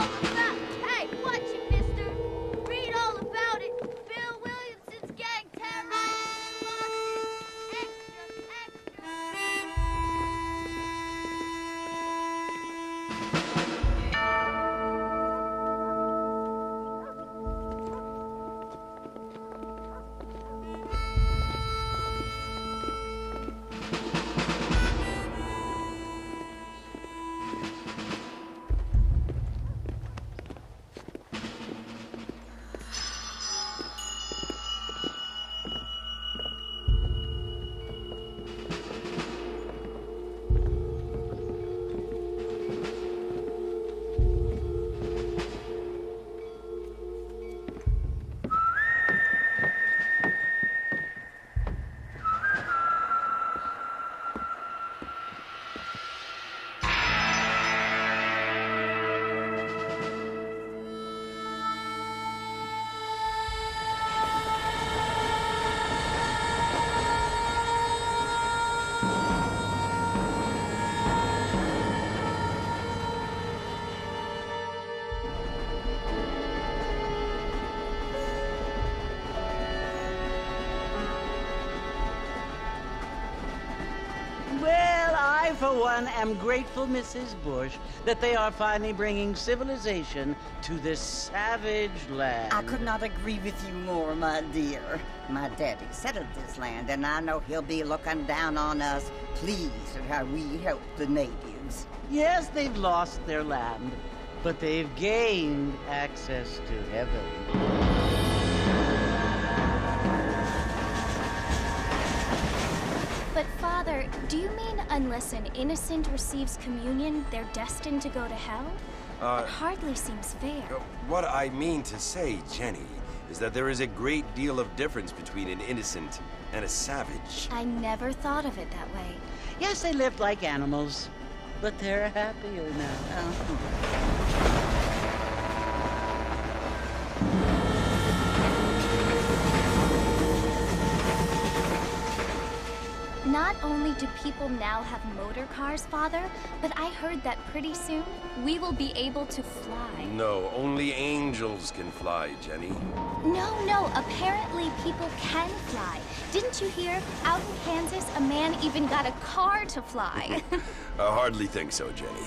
Hey, watch it, mister. Read all about it. Bill Williamson's gang terrorizing Boston. Extra, Well, I, for one, am grateful, Mrs. Bush, that they are finally bringing civilization to this savage land. I could not agree with you more, my dear. My daddy settled this land, and I know he'll be looking down on us, pleased at how we help the natives. Yes, they've lost their land, but they've gained access to heaven. But, Father, do you mean unless an innocent receives communion, they're destined to go to hell? That hardly seems fair. What I mean to say, Jenny, is that there is a great deal of difference between an innocent and a savage. I never thought of it that way. Yes, they lived like animals, but they're happier now. Not only do people now have motor cars, Father, but I heard that pretty soon we will be able to fly. No, only angels can fly, Jenny. No, apparently people can fly. Didn't you hear? Out in Kansas, a man even got a car to fly. I hardly think so, Jenny.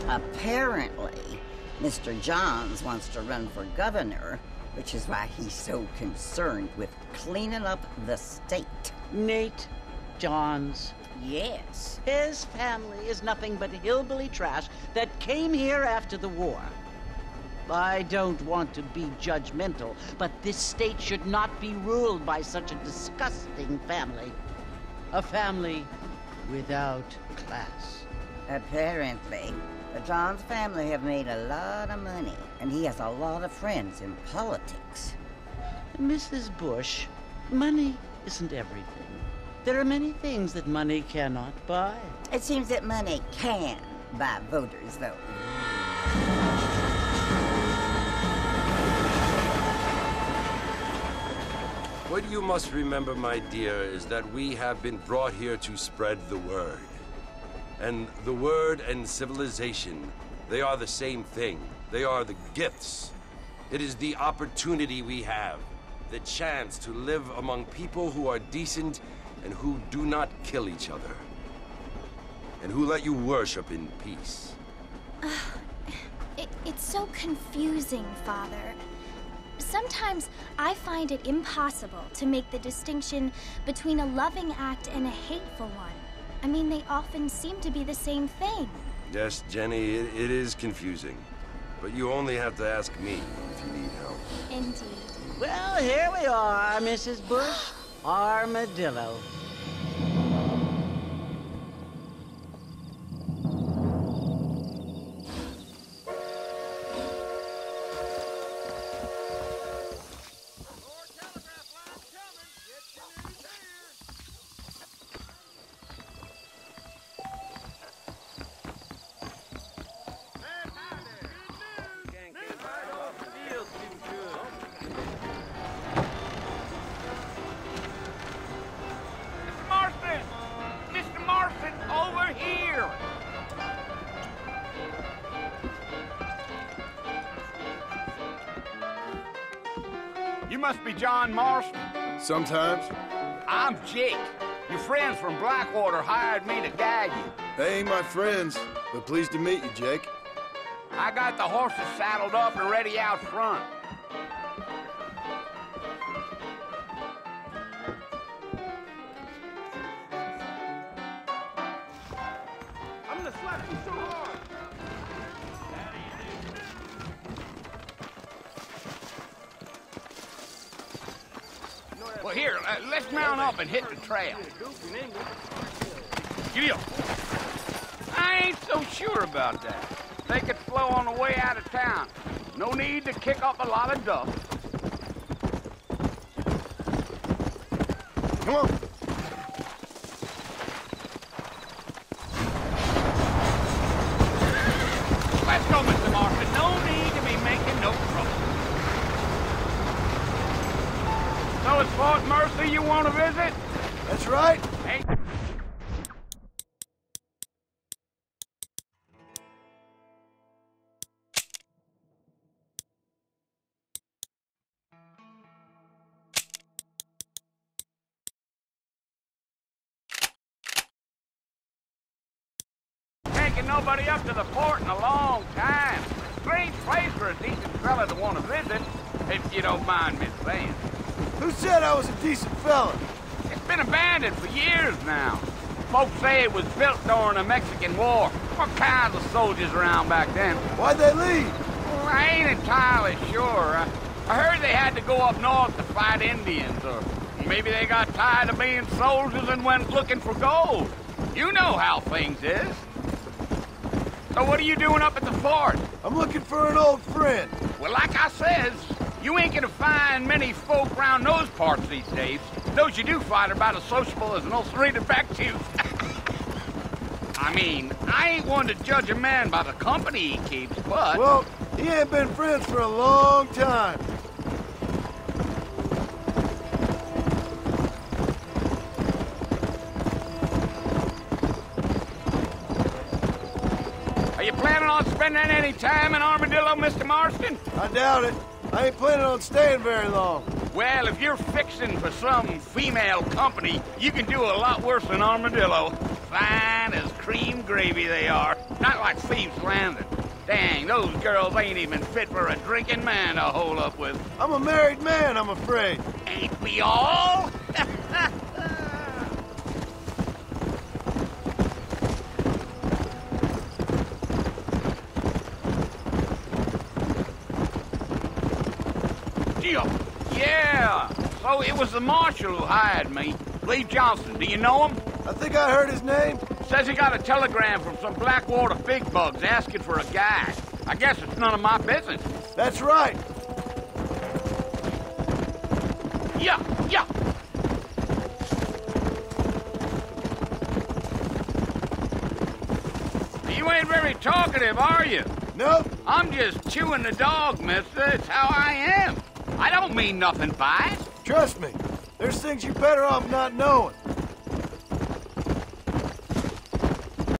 Apparently, Mr. Johns wants to run for governor, which is why he's so concerned with cleaning up the state. Nate Johns. Yes. His family is nothing but hillbilly trash that came here after the war. I don't want to be judgmental, but this state should not be ruled by such a disgusting family. A family without class. Apparently, the Johns family have made a lot of money, and he has a lot of friends in politics. Mrs. Bush, money isn't everything. There are many things that money cannot buy. It seems that money can buy voters, though. What you must remember, my dear, is that we have been brought here to spread the word. And the word and civilization, they are the same thing. They are the gifts. It is the opportunity we have, the chance to live among people who are decent and who do not kill each other, and who let you worship in peace. It's so confusing, Father. Sometimes I find it impossible to make the distinction between a loving act and a hateful one. I mean, they often seem to be the same thing. Yes, Jenny, it is confusing. But you only have to ask me if you need help. Indeed. Well, here we are, Mrs. Bush. Armadillo. must be John Marston. Sometimes. I'm Jake. Your friends from Blackwater hired me to guide you. They ain't my friends, but pleased to meet you, Jake. I got the horses saddled up and ready out front. I'm gonna slap you so hard. Well, here, let's mount up and hit the trail. Giddy up. I ain't so sure about that. They could flow on the way out of town. No need to kick up a lot of dust. Come on. Let's go, Mr. Marston. No need to be making no trouble. So it's Fort Mercy you want to visit? That's right. Hey. Taking nobody up to the fort in a long time. Strange place for a decent fella to want to visit, if you don't mind me saying. Who said I was a decent fella? It's been abandoned for years now. Folks say it was built during the Mexican War. All kinds of soldiers around back then. Why'd they leave? Well, I ain't entirely sure. I heard they had to go up north to fight Indians, or maybe they got tired of being soldiers and went looking for gold. You know how things is. So what are you doing up at the fort? I'm looking for an old friend. Well, like I says, you ain't gonna find many folk around those parts these days. Those you do find are about as sociable as an ulcerated back tooth. I mean, I ain't one to judge a man by the company he keeps, but... Well, he ain't been friends for a long time. Are you planning on spending any time in Armadillo, Mr. Marston? I doubt it. I ain't planning on staying very long. Well, if you're fixing for some female company, you can do a lot worse than Armadillo. Fine as cream gravy they are. Not like Thieves' Landing. Dang, those girls ain't even fit for a drinking man to hole up with. I'm a married man, I'm afraid. Ain't we all? Yeah, so it was the marshal who hired me. Lee Johnson, do you know him? I think I heard his name. Says he got a telegram from some Blackwater big bugs asking for a guide. I guess it's none of my business. That's right. Yeah. You ain't very talkative, are you? Nope. I'm just chewing the dog, mister. It's how I am. I don't mean nothing by it. Trust me. There's things you're better off not knowing.